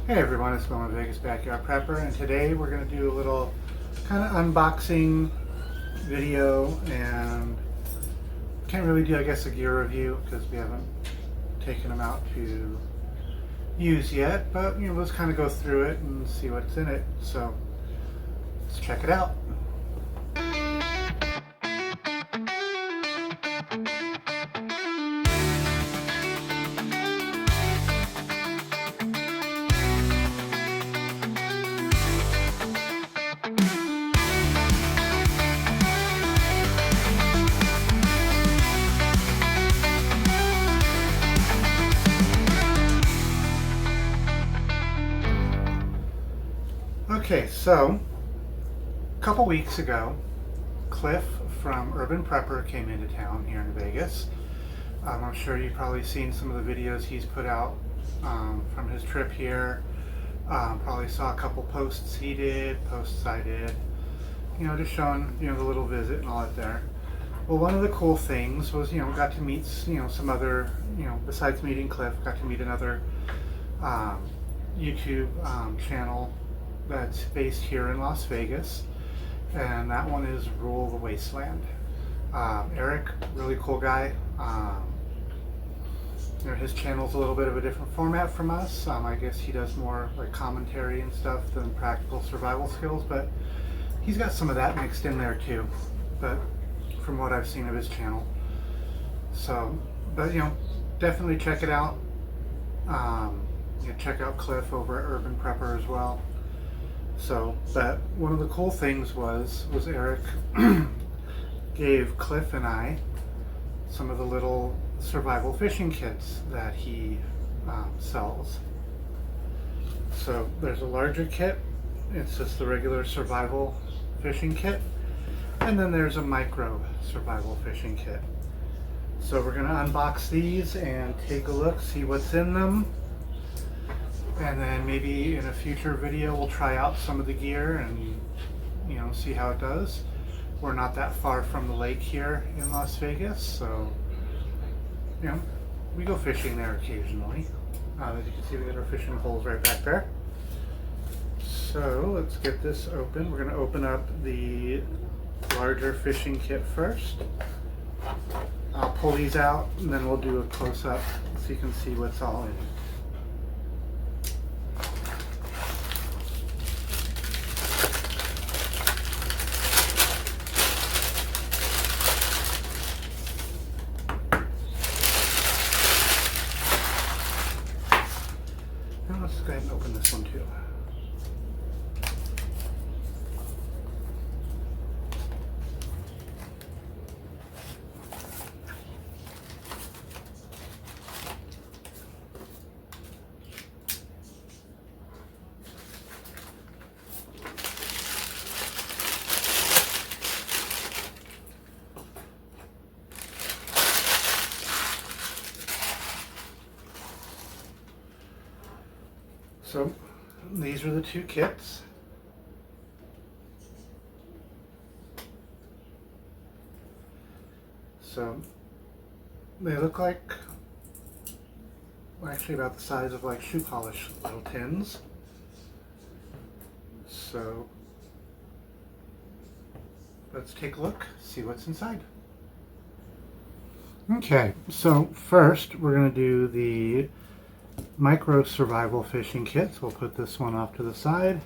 Hey everyone, it's Bill, Vegas Backyard Prepper, and today we're going to do a little kind of unboxing video, and can't really do, I guess, a gear review because we haven't taken them out to use yet, but let's kind of go through it and see what's in it. So let's check it out. Okay, so a couple weeks ago, Cliff from Urban Prepper came into town here in Vegas. I'm sure you've probably seen some of the videos he's put out from his trip here. Probably saw a couple posts he did, posts I did, just showing, the little visit and all that there. Well, one of the cool things was, got to meet, some other, besides meeting Cliff, got to meet another YouTube channel that's based here in Las Vegas, and that one is Rule the Wasteland. Eric, really cool guy. His channel's a little bit of a different format from us. I guess he does more like commentary and stuff than practical survival skills, but he's got some of that mixed in there too, but from what I've seen of his channel. So, but definitely check it out. Check out Cliff over at Urban Prepper as well. So, but one of the cool things was Eric gave Cliff and I some of the little survival fishing kits that he sells. So there's a larger kit, it's just the regular survival fishing kit, and then there's a micro survival fishing kit. So we're going to unbox these and take a look, see what's in them. And then maybe in a future video we'll try out some of the gear and see how it does. We're not that far from the lake here in Las Vegas, so we go fishing there occasionally. As you can see, we got our fishing poles right back there. So let's get this open. We're going to open up the larger fishing kit first. I'll pull these out and then we'll do a close-up so you can see what's all in it. Let's go ahead and open this one too. So these are the two kits. So they look like, actually about the size of like shoe polish little tins. So let's take a look, see what's inside. Okay, so first we're going to do the micro survival fishing kits. We'll put this one off to the side.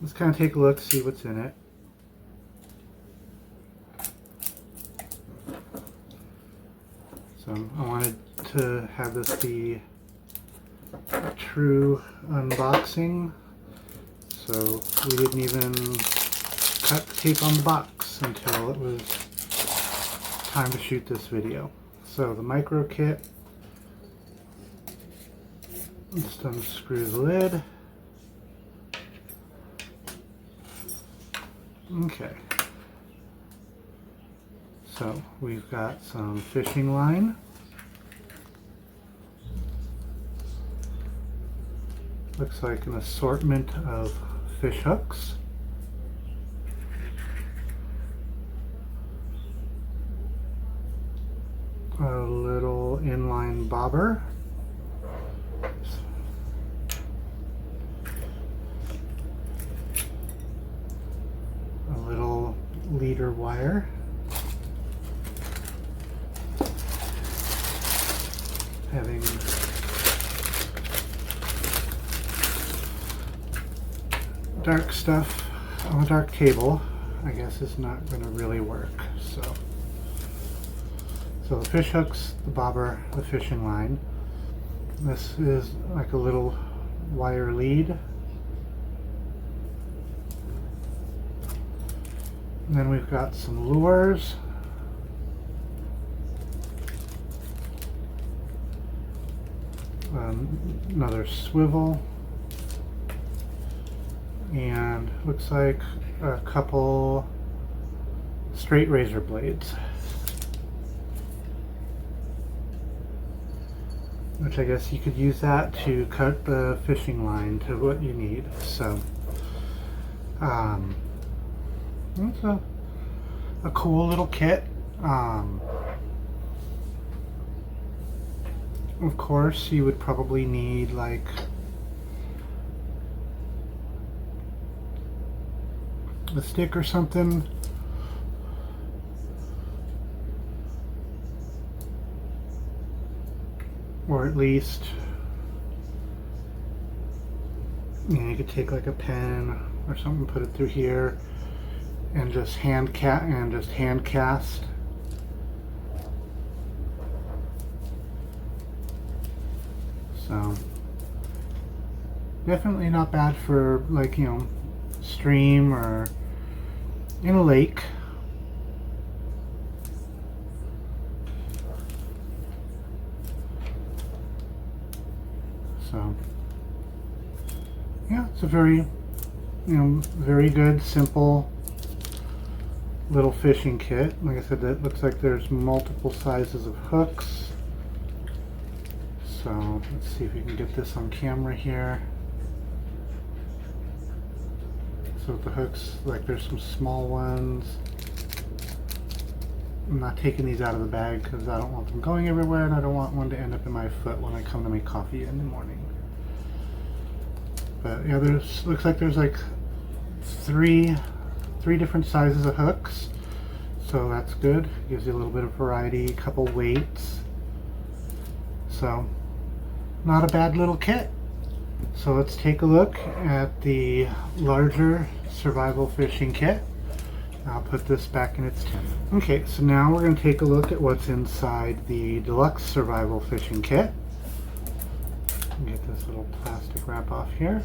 Let's kind of take a look, see what's in it. So I wanted to have this be a true unboxing, so we didn't even cut the tape on the box until it was time to shoot this video. So the micro kit, just unscrew the lid. Okay, so we've got some fishing line, looks like an assortment of fish hooks, a little inline bobber. A little leader wire. Having dark stuff on a dark table, I guess, is not going to really work. So the fish hooks, the bobber, the fishing line. This is like a little wire lead. And then we've got some lures. Another swivel. And looks like a couple straight razor blades, which I guess you could use that to cut the fishing line to what you need. So it's a cool little kit. Of course, you would probably need like a stick or something. Or at least, you could take like a pen or something, put it through here, and just hand cast. So definitely not bad for, like, stream or in a lake. So yeah, it's a very, very good, simple little fishing kit. Like I said, it looks like there's multiple sizes of hooks. So let's see if we can get this on camera here. So with the hooks, like, there's some small ones. I'm not taking these out of the bag because I don't want them going everywhere, and I don't want one to end up in my foot when I come to make coffee in the morning. But yeah, looks like there's like three different sizes of hooks, so that's good. Gives you a little bit of variety, a couple weights. So not a bad little kit. So let's take a look at the larger survival fishing kit. I'll put this back in its tin. Okay, so now we're going to take a look at what's inside the Deluxe survival fishing kit. Get this little plastic wrap off here.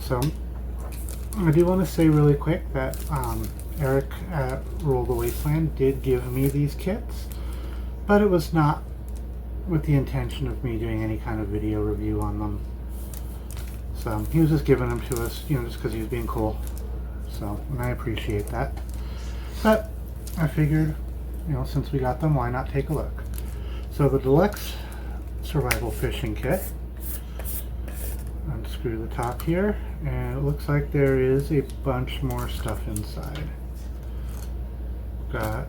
So I do want to say really quick that Eric at Rule the Wasteland did give me these kits, but it was not with the intention of me doing any kind of video review on them. So he was just giving them to us, just because he was being cool. So, and I appreciate that. But I figured, since we got them, why not take a look? So the Deluxe survival fishing kit. Unscrew the top here, and it looks like there is a bunch more stuff inside. Got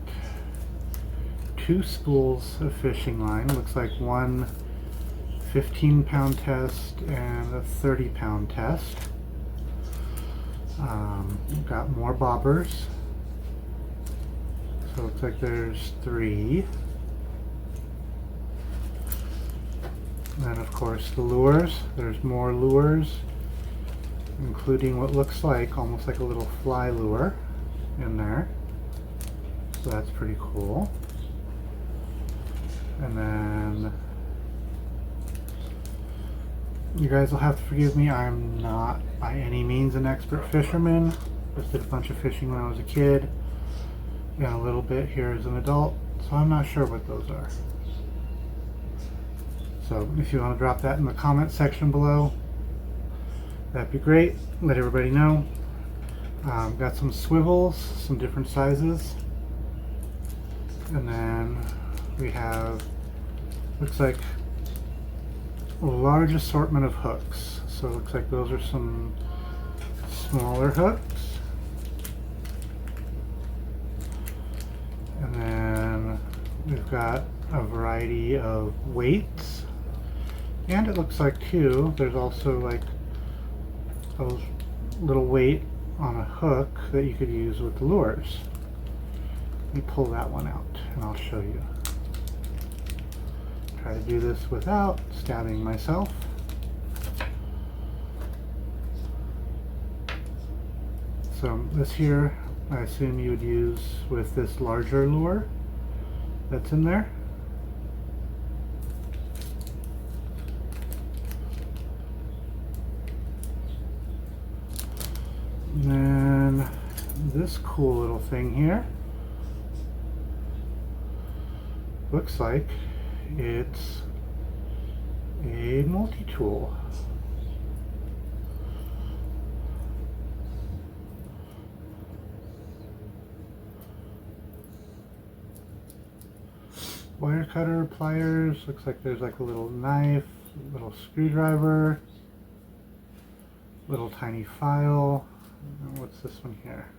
2 spools of fishing line. Looks like one 15-pound test and a 30-pound test. Got more bobbers. So it looks like there's 3. And of course the lures. There's more lures, including what looks like almost like a little fly lure in there. So that's pretty cool. And then you guys will have to forgive me, I'm not by any means an expert fisherman. Just did a bunch of fishing when I was a kid and a little bit here as an adult, so I'm not sure what those are. So if you want to drop that in the comment section below, that'd be great. Let everybody know. Got some swivels, some different sizes. And then we have, looks like a large assortment of hooks. So it looks like those are some smaller hooks. And then we've got a variety of weights. And it looks like too, there's also like a little weight on a hook that you could use with the lures. Let me pull that one out and I'll show you. Try to do this without stabbing myself. So this here, I assume you would use with this larger lure that's in there. And then this cool little thing here, looks like it's a multi-tool. Wire cutter, pliers, looks like there's like a little knife, little screwdriver, little tiny file. What's this one here?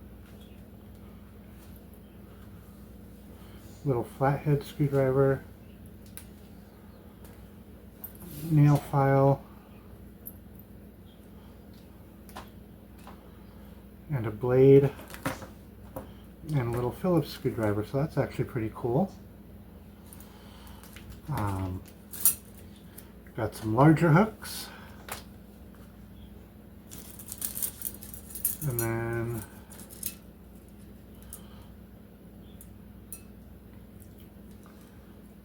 Little flathead screwdriver, nail file, and a blade, and a little Phillips screwdriver. So that's actually pretty cool. Got some larger hooks. And then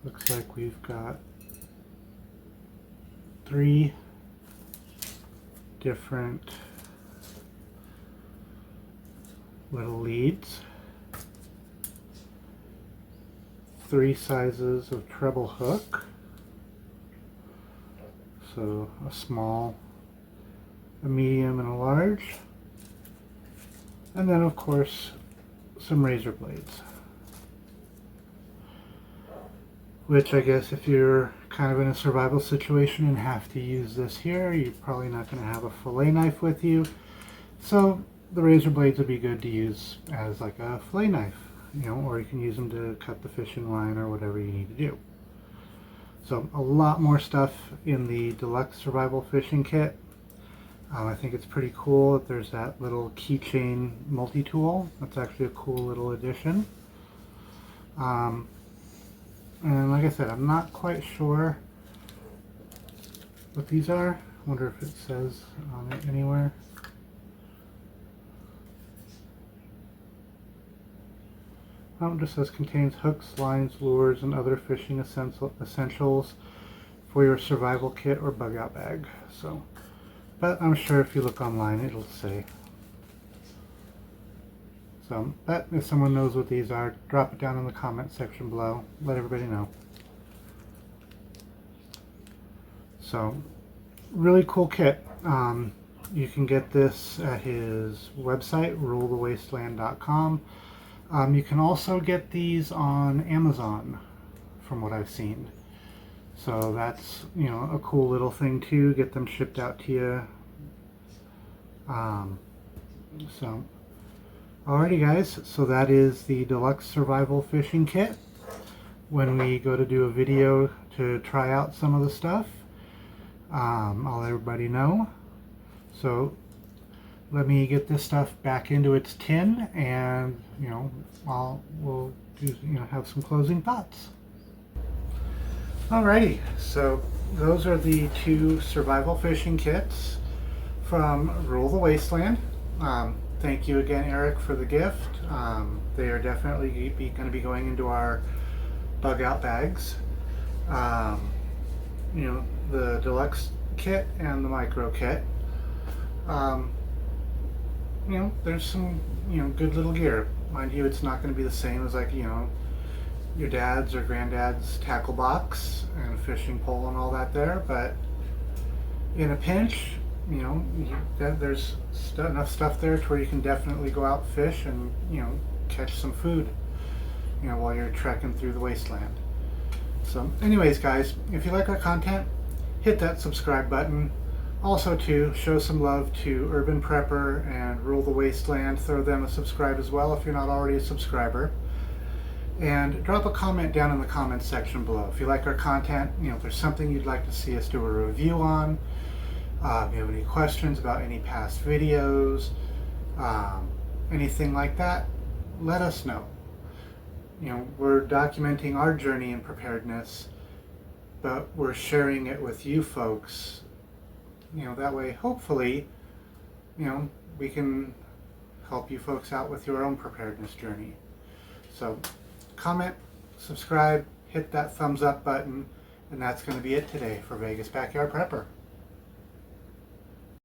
looks like we've got 3 different little leads, 3 sizes of treble hook, so a small, a medium, and a large. And then of course some razor blades, which I guess if you're kind of in a survival situation and have to use this here, you're probably not going to have a fillet knife with you, so the razor blades would be good to use as like a fillet knife, you know, or you can use them to cut the fishing line or whatever you need to do. So a lot more stuff in the Deluxe Survival Fishing Kit. I think it's pretty cool that there's that little keychain multi-tool. That's actually a cool little addition. And like I said, I'm not quite sure what these are. I wonder if it says on it anywhere. It just says contains hooks, lines, lures, and other fishing essentials for your survival kit or bug out bag. So, but I'm sure if you look online it'll say. So, but if someone knows what these are, drop it down in the comment section below. Let everybody know. So, really cool kit. You can get this at his website, rulethewasteland.com. You can also get these on Amazon, from what I've seen. So that's, you know, a cool little thing too. Get them shipped out to you. So, alrighty guys. So that is the Deluxe Survival Fishing Kit. When we go to do a video to try out some of the stuff, I'll let everybody know. So let me get this stuff back into its tin, and you know, we'll do, you know, have some closing thoughts. Alrighty, so those are the 2 survival fishing kits from Rule the Wasteland. Thank you again, Eric, for the gift. They are definitely going to be going into our bug out bags. You know, the deluxe kit and the micro kit. You know, there's some, you know, good little gear. Mind you, it's not going to be the same as, like, you know, your dad's or granddad's tackle box and a fishing pole and all that there, but in a pinch, there's enough stuff there to where you can definitely go out fish and catch some food while you're trekking through the wasteland. So anyways, guys, if you like our content, hit that subscribe button. Also, to show some love to Urban Prepper and Rule the Wasteland, throw them a subscribe as well if you're not already a subscriber. And drop a comment down in the comments section below. If you like our content, if there's something you'd like to see us do a review on, if you have any questions about any past videos, anything like that, let us know. We're documenting our journey in preparedness, but we're sharing it with you folks. That way, hopefully, we can help you folks out with your own preparedness journey. So, comment, subscribe, hit that thumbs up button, and that's going to be it today for Vegas Backyard Prepper.